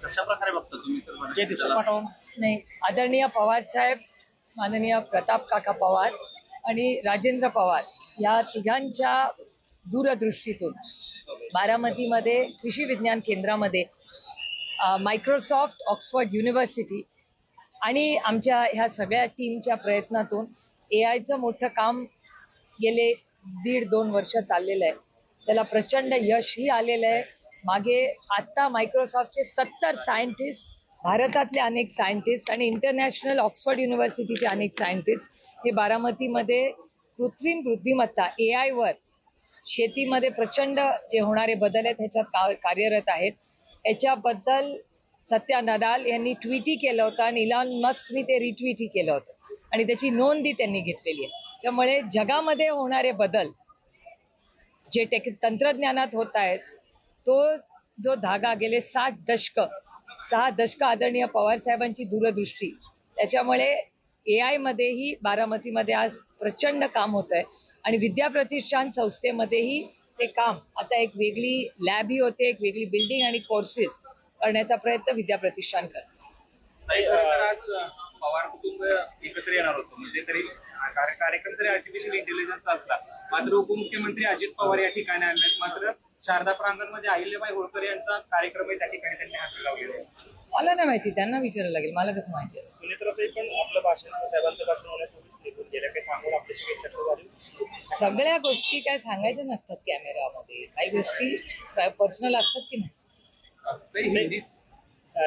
कशा प्रकारे बघता तुम्ही तर नाही, आदरणीय पवार साहेब, माननीय प्रताप काका पवार आणि राजेंद्र पवार या तिघांच्या दूरदृष्टीतून बारामतीमध्ये कृषी विज्ञान केंद्रामध्ये मायक्रोसॉफ्ट, ऑक्सफर्ड युनिव्हर्सिटी आणि आमच्या ह्या सगळ्या टीमच्या प्रयत्नातून AIचं मोठं काम गेले 1.5-2 वर्ष चाललेलं आहे. त्याला प्रचंड यशही आलेलं आहे. मागे आत्ता मायक्रोसॉफ्टचे 70 सायंटिस्ट, भारतातले अनेक सायंटिस्ट आणि इंटरनॅशनल ऑक्सफर्ड युनिव्हर्सिटीचे अनेक सायंटिस्ट हे बारामतीमध्ये कृत्रिम बुद्धिमत्ता AI वर शेतीमध्ये प्रचंड जे होणारे बदल आहेत ह्याच्यात कार्यरत आहेत. याच्याबद्दल सत्या नडाल यांनी ट्विटही केलं होतं आणि इलॉन मस्कनी ते रिट्विटही केलं होतं आणि त्याची नोंदही त्यांनी घेतलेली आहे. त्यामुळे जगामध्ये होणारे बदल जे तंत्रज्ञानात होत आहेत तो जो धागा गेले 6 दशक आदरणीय पवार साहेबांची दूरदृष्टी, त्याच्यामुळे AI मध्येही बारामतीमध्ये आज प्रचंड काम होत आहे आणि विद्याप्रतिष्ठान संस्थेमध्येही ते काम आता एक वेगळी लॅबही होते, एक वेगळी बिल्डिंग आणि कोर्सेस करण्याचा प्रयत्न विद्याप्रतिष्ठान करते. आज पवार कुटुंब एकत्र येणार होतं, म्हणजे तरी कार्यक्रम तरी आर्टिफिशियल इंटेलिजन्सचा असला, मात्र उपमुख्यमंत्री अजित पवार या ठिकाणी आले. मात्र शारदा प्रांगणमध्ये अहिल्याबाई होळकर यांचा कार्यक्रम आहे, त्या ठिकाणी त्यांनी हात लावलेला आहे. मला नाही माहिती, त्यांना विचारायला लागेल, मला कसं माहिती आहे. सुनेत्राताई पण आपलं भाषण, साहेबांचं भाषण होण्यापूर्वीच निघून गेल्या, काही सांगून आपल्याशी चर्चा झाली. सगळ्या गोष्टी काय सांगायच्या नसतात कॅमेरामध्ये, काही गोष्टी पर्सनल असतात की नाही.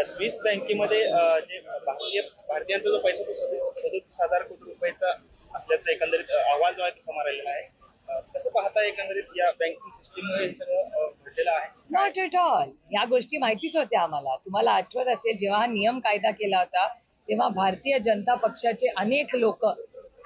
स्विस बँकेमध्ये जे भारतीयांचा जो पैसा तो 37,000 कोटी रुपयाचा असल्याचा एकंदरीत अहवाल जो आहे तो समोर आलेला आहे. कसं पाहता एकंदरीत या बँकिंग सिस्टीममुळे सगळं घडलेलं आहे? Not at all. या गोष्टी माहितीच होत्या आम्हाला. तुम्हाला आठवत असेल, जेव्हा हा नियम कायदा केला होता तेव्हा भारतीय जनता पक्षाचे अनेक लोक,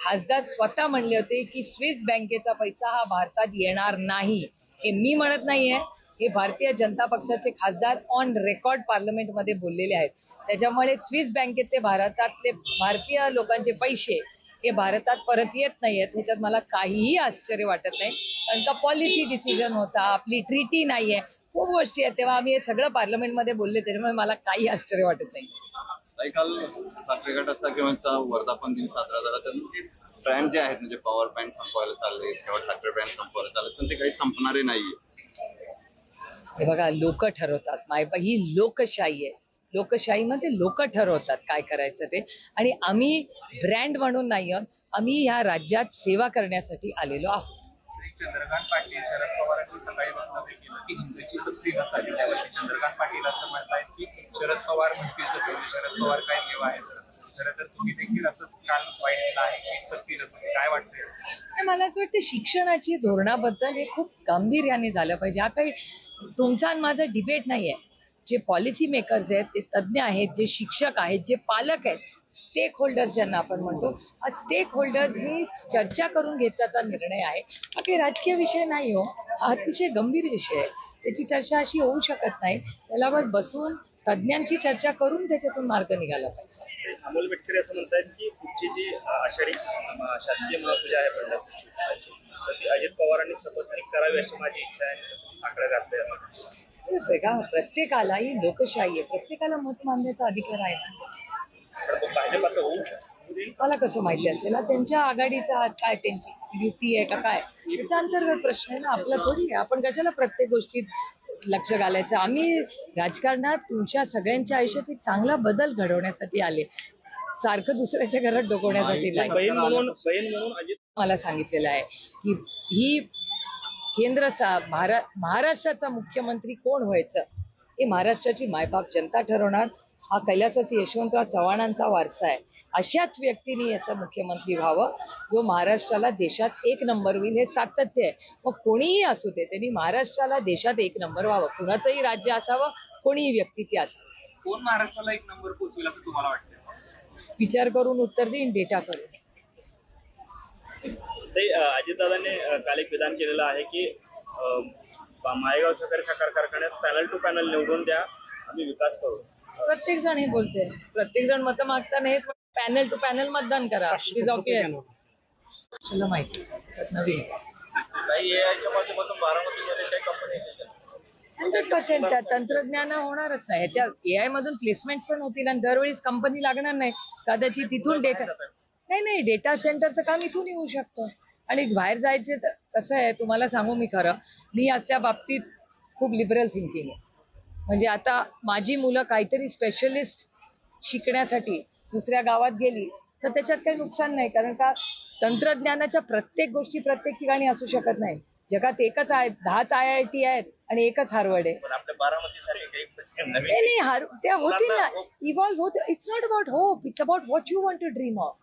खासदार स्वतः म्हणले होते की स्विस बँकेचा पैसा हा भारतात येणार नाही. हे मी म्हणत नाहीये, हे भारतीय जनता पक्षाचे खासदार ऑन रेकॉर्ड पार्लमेंटमध्ये बोललेले आहेत. त्याच्यामुळे स्विस बँकेचे भारतातले भारतीय लोकांचे पैसे हे भारतात परत येत नाहीयेत, ह्याच्यात मला काहीही आश्चर्य वाटत नाही. कारण का पॉलिसी डिसिजन होता, आपली ट्रीटी नाहीये, खूप गोष्टी आहेत. तेव्हा आम्ही हे सगळं पार्लमेंटमध्ये बोलले, त्याच्यामुळे मला काही आश्चर्य वाटत नाही. काल ठाकरे गटाचा किंवा वर्धापन दिन साजरा झाला, तर ब्रँड जे आहेत म्हणजे पॉवर ब्रँड संपवायला चालले किंवा ठाकरे ब्रँड संपवायला चालले, पण ते काही संपणारे नाहीये. हे बघा, लोक ठरवतात. ही लोकशाही आहे. लोकशाहीमध्ये लोक ठरवतात काय करायचं ते, आणि आम्ही ब्रँड म्हणून नाही आहोत, आम्ही ह्या राज्यात सेवा करण्यासाठी आलेलो आहोत. चंद्रकांत पाटील, शरद पवारांनी सकाळी वक्तव्य केलं की हिंदूची सक्ती नसावी. त्यावरती चंद्रकांत पाटील असं म्हणतायत की शरद पवार म्हणतील तसं, शरद पवार काय देव आहेत. खरं तर तुम्ही देखील असं काल वाईटलं आहे की सक्ती नसावी. काय वाटतंय? मला असं वाटतं शिक्षणाची धोरणाबद्दल हे खूप गांभीर्याने झालं पाहिजे. हा काही तुमचा आणि माझा डिबेट नाही आहे. जे पॉलिसी मेकर्स आहेत, ते तज्ज्ञ आहेत, जे शिक्षक आहेत, जे पालक आहेत, स्टेक होल्डर्स ज्यांना आपण म्हणतो, हा स्टेक होल्डर्सनी चर्चा करून घेतल्याचा निर्णय आहे. हा काही राजकीय विषय नाही हो, हा अतिशय गंभीर विषय आहे. त्याची चर्चा अशी होऊ शकत नाही. त्याच्यावर बसून तज्ज्ञांची चर्चा करून त्याच्यातून मार्ग निघाला पाहिजे. अमोल बेटकरी असं म्हणतात की पुढची जी आषाढी शासकीय महापूजा आहे पंढरपूरची, तर ती अजित पवारांनी सपत्नीक करावी अशी माझी इच्छा आहे, आणि तसं साकडं घातलंय असं. बघा, प्रत्येकाला ही लोकशाही आहे, प्रत्येकाला मत मांडण्याचा अधिकार आहे ना. भाजपाचं होऊ मला कसं माहिती असेल, त्यांच्या आघाडीचा काय, त्यांची युती आहे का काय, त्याचा अंतर्गत प्रश्न आहे ना, आपला थोडी आहे. आपण कशाला प्रत्येक गोष्टीत लक्ष घालायचं. आम्ही राजकारणात तुमच्या सगळ्यांच्या आयुष्यात एक चांगला बदल घडवण्यासाठी आले, सारखं दुसऱ्याच्या घरात डोकवण्यासाठी नाही. बहीण म्हणून अजित मला सांगितलेलं आहे की ही महाराष्ट्राचा मुख्यमंत्री कोण व्हायचं हे महाराष्ट्राची मायबाप जनता ठरवणार. हा कैलासाची यशवंतराव चव्हाणांचा वारसा आहे. अशाच व्यक्तीने याचा मुख्यमंत्री व्हावं जो महाराष्ट्राला देशात 1 नंबर होईल, हे सातत्य आहे. मग कोणीही असू दे, त्यांनी महाराष्ट्राला देशात 1 नंबर व्हावं. कुणाचंही राज्य असावं, कोणीही व्यक्ती ती असावं. कोण महाराष्ट्राला 1 नंबर पोहोचवेल असं तुम्हाला वाटतं? विचार करून उत्तर देईन, डेटा करून. अजितदादांनी काल एक विधान केलेलं आहे की माळेगाव सहकारी साखर कारखान्यात पॅनल टू पॅनल निवडून द्या, आम्ही विकास करू. प्रत्येक जण हे बोलते, प्रत्येक जण मतं मागताना हे पॅनल टू पॅनल मतदान करा. चला माहिती नवीन काही एआयच्या माध्यमातून बारामतीमध्ये काही कंपनी 100% तंत्रज्ञान होणारच नाही. ह्याच्या AI मधून प्लेसमेंट पण होतील आणि दरवेळीच कंपनी लागणार नाही. कदाचित तिथून डेटा नाही डेटा सेंटरचं काम इथून येऊ शकतं. आणि बाहेर जायचे तर कसं आहे तुम्हाला सांगू मी खरं, मी अशा बाबतीत खूप लिबरल थिंकिंग आहे. म्हणजे आता माझी मुलं काहीतरी स्पेशलिस्ट शिकण्यासाठी दुसऱ्या गावात गेली तर त्याच्यात काही नुकसान नाही, कारण का तंत्रज्ञानाच्या प्रत्येक गोष्टी प्रत्येक ठिकाणी असू शकत नाही. जगात एकच आहे, 10च IIT आहेत आणि एकच हार्वर्ड आहे. पण आपल्या बारामतीसारखे काही नवीन नाही त्या होतील ना, इव्हॉल्व्ह होत. It's not about hope, it's about what you want to dream of.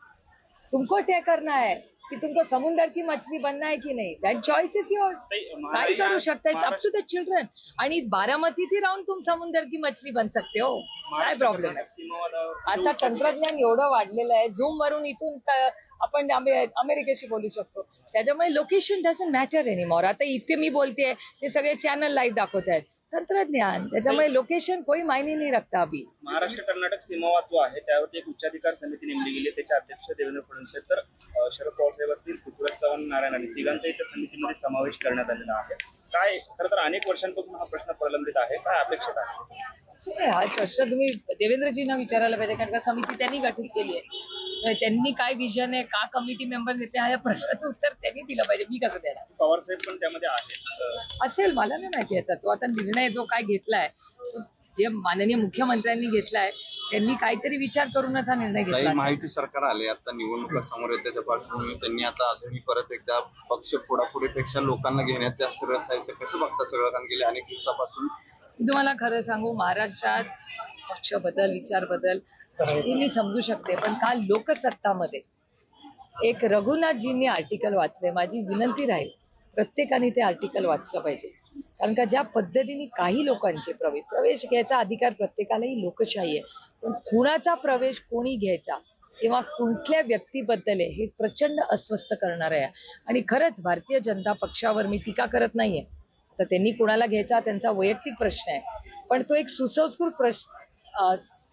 तुमको तय करना है कि तुमको समुंदर की मछली बनना है की नाही. That choice is yours. काय करू शकता, it's up to the children. आणि बारामतीत राहून तुम समुंदर की मछली बन सकते हो. काय प्रॉब्लेम आहे. आता तंत्रज्ञान एवढं वाढलेलं आहे, झूम वरून इथून आपण अमेरिकेशी बोलू शकतो. त्याच्यामुळे लोकेशन डझंट मॅटर एनिमोर. आता इथे मी बोलतेय ते सगळे चॅनल लाईव्ह दाखवत आहेत. तंत्रज्ञान, त्याच्यामुळे लोकेशन कोई मायने नाही रखता. अभी महाराष्ट्र कर्नाटक सीमावाद जो आहे त्यावरती एक उच्चाधिकार समिती नेमली गेली. त्याचे अध्यक्ष देवेंद्र फडणवीस आहेत. तर शरद पवार साहेब असतील, पृथ्वीराज चव्हाण, नारायण आणि तिघांचाही त्या समितीमध्ये समावेश करण्यात आलेला आहे. काय खरं तर अनेक वर्षांपासून हा प्रश्न प्रलंबित आहे, काय अपेक्षित आहे? हा प्रश्न तुम्ही देवेंद्रजींना विचारायला पाहिजे, कारण का समिती त्यांनी गठीत केली आहे. तर त्यांनी काय विजन आहे, का कमिटी मेंबर घेतले, हा प्रश्नाचं उत्तर त्यांनी दिलं पाहिजे. मी कसं देणार. पवार साहेब पण त्यामध्ये आहेत. असेल, मला नाही माहिती याचा. तो आता निर्णय जो काय घेतलाय, जे माननीय मुख्यमंत्र्यांनी घेतलाय, त्यांनी काहीतरी विचार करूनच हा निर्णय काही घेतला. माहिती सरकार आले आता निवडणुका समोर येते त्या पार्श्वभूमीवर त्यांनी आता अजूनही परत एकदा पक्ष फोडाफोडीपेक्षा लोकांना घेण्यात जास्त रस आहे. कसं बघता सगळं, कारण गेले अनेक दिवसापासून. मी तुम्हाला खरं सांगू, महाराष्ट्रात पक्ष बदल, विचार बदल हे मी समजू शकते, पण काल लोकसत्तामध्ये एक रघुनाथजींनी आर्टिकल वाचले. माझी विनंती राहील प्रत्येकाने ते आर्टिकल वाचलं पाहिजे, कारण का ज्या पद्धतीने काही लोकांचे प्रवेश घ्यायचा अधिकार प्रत्येकालाही लोकशाही आहे, पण कुणाचा प्रवेश कोणी घ्यायचा किंवा कुठल्या व्यक्तीबद्दल आहे हे प्रचंड अस्वस्थ करणार आहे. आणि खरंच भारतीय जनता पक्षावर मी टीका करत नाहीये. तर त्यांनी कुणाला घ्यायचा त्यांचा वैयक्तिक प्रश्न आहे, पण तो एक सुसंस्कृत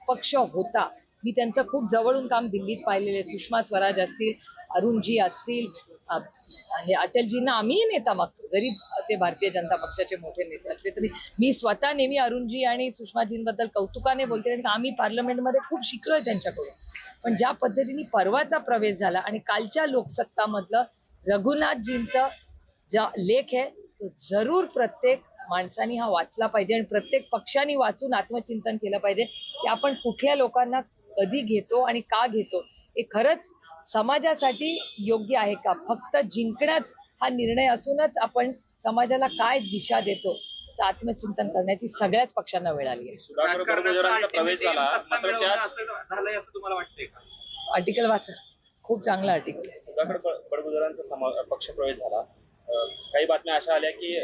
पक्ष होता. मी त्यांचं खूप जवळून काम दिल्लीत पाहिलेले. सुषमा स्वराज असतील, अरुणजी असतील, आणि अटलजींना आम्हीही नेता मागतो, जरी ते भारतीय जनता पक्षाचे मोठे नेते असले तरी. मी स्वतः नेहमी अरुणजी आणि सुषमाजींबद्दल कौतुकाने बोलते, आणि आम्ही पार्लमेंटमध्ये खूप शिकलोय त्यांच्याकडून. पण ज्या पद्धतीने परवाचा प्रवेश झाला आणि कालच्या लोकसत्तामधलं रघुनाथजींचं ज्या लेख आहे तो जरूर प्रत्येक माणसाने हा वाचला पाहिजे, आणि प्रत्येक पक्षाने वाचून आत्मचिंतन केलं पाहिजे की आपण कुठल्या लोकांना कधी घेतो आणि का घेतो, हे खरंच समाजासाठी योग्य आहे का. फक्त जिंकण्याच हा निर्णय असूनच आपण समाजाला काय दिशा देतो आत्मचिंतन करण्याची सगळ्याच पक्षांना वेळ आली आहे. सुधाकर बडगुजरांचा प्रवेश झाला, मात्र त्याच झालंय असं तुम्हाला वाटतंय का? आर्टिकल वाचा, खूप चांगलं आर्टिकल आहे. सुधाकर बडगुजरांचा पक्ष प्रवेश झाला. काही बातम्या अशा आल्या की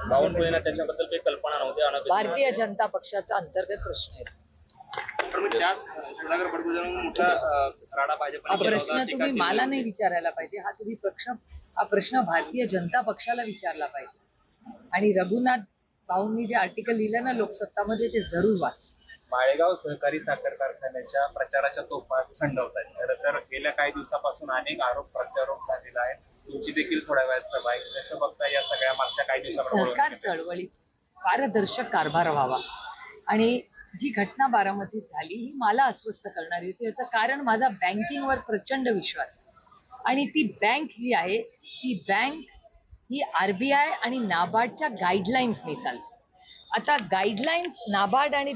बावनकुळेंना त्याच्याबद्दल काही कल्पना नव्हती. भारतीय जनता पक्षाचा अंतर्गत प्रश्न आहे. पण त्याच सुधाकर बडगुजरांना मोठा राडा भाजपने हा केला होता, प्रश्न टीका तुम्ही केली मला होती. नाही विचारायला पाहिजे. हा प्रश्न भारतीय जनता पक्षाला विचारला पाहिजे. आणि रघुनाथ भाऊंनी जे आर्टिकल लिहिलं ना लोकसत्तामध्ये, ते जरूर वाच. माळेगाव सहकारी साखर कारखान्याच्या प्रचाराच्या तोफा थंडवत आहेत. खरं तर गेल्या काही दिवसापासून अनेक आरोप प्रत्यारोप झालेला आहे. तुमची देखील थोड्या वेळात सभा आहे. कसं बघता या सगळ्या मागच्या काही सरकार दिवसामध्ये? चळवळीत पारदर्शक कारभार व्हावा. आणि जी घटना बारामतीत झाली ही मला अस्वस्थ करणारी होती. याचं कारण माझा बँकिंगवर प्रचंड विश्वास आहे, आणि ती बँक जी आहे ती बँक ही RBI आणि नाबार्डच्या गाईडलाईन्सनी चालते. आता गाईडलाईन्स नाबार्ड आणि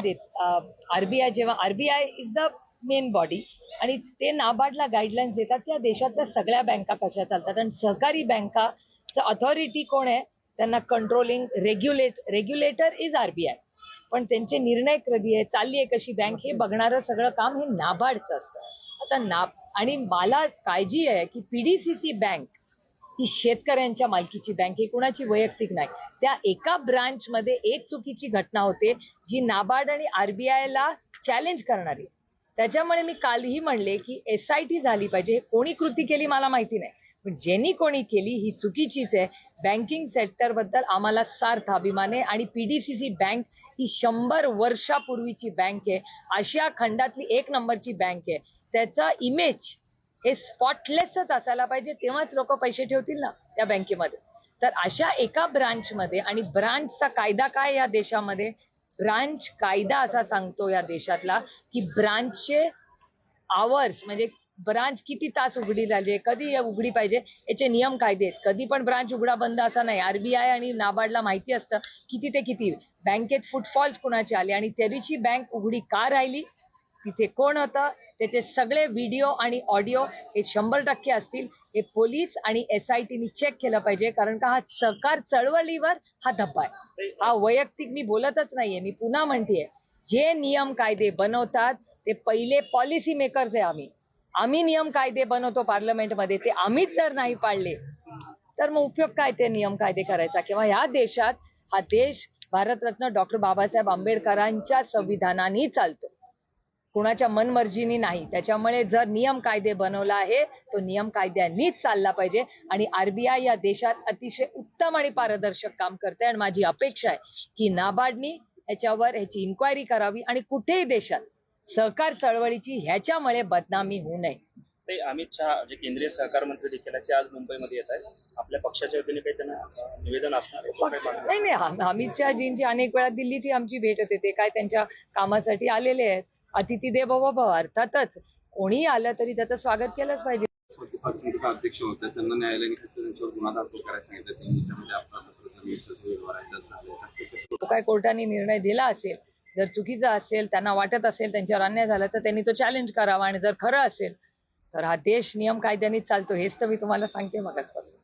RBI, जेव्हा RBI is the main body आणि ते नाबार्डला गाईडलाईन्स देतात, त्या देशातल्या सगळ्या बँका कशा चालतात. आणि सहकारी बँकाचं अथॉरिटी कोण आहे, त्यांना कंट्रोलिंग रेग्युलेटर इज RBI, पण त्यांचे निर्णय कधी आहे, चालली आहे कशी बँक, हे बघणारं सगळं काम हे नाबार्डचं असतं. आता आणि मला काळजी आहे की PDCC बँक ही शेतकऱ्यांच्या मालकीची बँक, ही कुणाची वैयक्तिक नाही. त्या एका ब्रांचमध्ये एक चुकीची घटना होते जी नाबार्ड आणि RBIला चॅलेंज करणारी. त्याच्यामुळे मी कालही म्हणले की SIT झाली पाहिजे. कोणी कृती केली मला माहिती नाही, पण ज्यांनी कोणी केली ही चुकीचीच आहे. बँकिंग सेक्टरबद्दल आम्हाला सार्थ अभिमान आहे, आणि PDCC बँक ही 100 वर्षापूर्वीची बँक आहे. आशिया खंडातली 1 नंबरची बँक आहे. त्याचा इमेज हे स्पॉटलेसच असायला पाहिजे, तेव्हाच लोक पैसे ठेवतील ना त्या बँकेमध्ये. तर अशा एका ब्रांचमध्ये, आणि ब्रांचचा कायदा काय या देशामध्ये, ब्रांच कायदा असा सांगतो या देशातला की ब्रांचचे आवर्स म्हणजे ब्रांच किती तास उघडी झाली, कधी उघडी पाहिजे, याचे नियम कायदे आहेत. कधी पण ब्रांच उघडा बंद असा नाही. आरबीआय आणि नाबार्डला माहिती असतं किती ते किती बँकेत फुटफॉल्स कुणाचे आले आणि तरीची बँक उघडी का राहिली, तिथे कोण होतं, त्याचे सगळे व्हिडिओ आणि ऑडिओ हे 100% असतील. हे पोलीस आणि SITनी चेक केलं पाहिजे, कारण का हा सहकार चळवळीवर हा धब्बा आहे. हा वैयक्तिक मी बोलतच नाहीये, मी पुन्हा म्हणतेय, जे नियम कायदे बनवतात ते पहिले पॉलिसी मेकर्स आहे. आम्ही नियम कायदे बनवतो पार्लमेंटमध्ये, ते आम्हीच जर नाही पाळले तर मग उपयोग काय ते नियम कायदे करायचा. किंवा ह्या देशात, हा देश भारतरत्न डॉक्टर बाबासाहेब आंबेडकरांच्या संविधानाने चालतो, कुणाच्या मनमर्जीनी नाही. त्याच्यामुळे जर नियम कायदे बनवला आहे तो नियम कायद्यांनीच चालला पाहिजे. आणि आरबीआय या देशात अतिशय उत्तम आणि पारदर्शक काम करते, आणि माझी अपेक्षा आहे की नाबार्डनी ह्याची इन्क्वायरी करावी आणि कुठेही देशात सहकार चळवळीची ह्याच्यामुळे बदनामी होऊ नये. ते अमित शहा जे केंद्रीय सहकार मंत्री देखील आहेत ते आज मुंबईमध्ये येत आहेत. आपल्या पक्षाच्या वतीने काही त्यांना निवेदन असणार आहे? पक्ष नाही, अमित शहाजींची अनेक वेळा दिल्लीत ही आमची भेट होते. ते काय त्यांच्या कामासाठी आलेले आहेत. अतिथी देवो भव, अर्थातच कोणी आलं तरी त्याचं स्वागत केलंच पाहिजे. अध्यक्ष होते, त्यांना न्यायालयाने त्यांच्यावर गुन्हा दाखल करायला सांगितलं. त्यांनी त्यामध्ये तो काय कोर्टाने निर्णय दिला असेल, जर चुकीचा असेल, त्यांना वाटत असेल त्यांच्यावर अन्याय झाला तर त्यांनी तो चॅलेंज करावा, आणि जर खरं असेल तर हा देश नियम कायद्यानेच चालतो, हेच तर मी तुम्हाला सांगते मगाचपासून.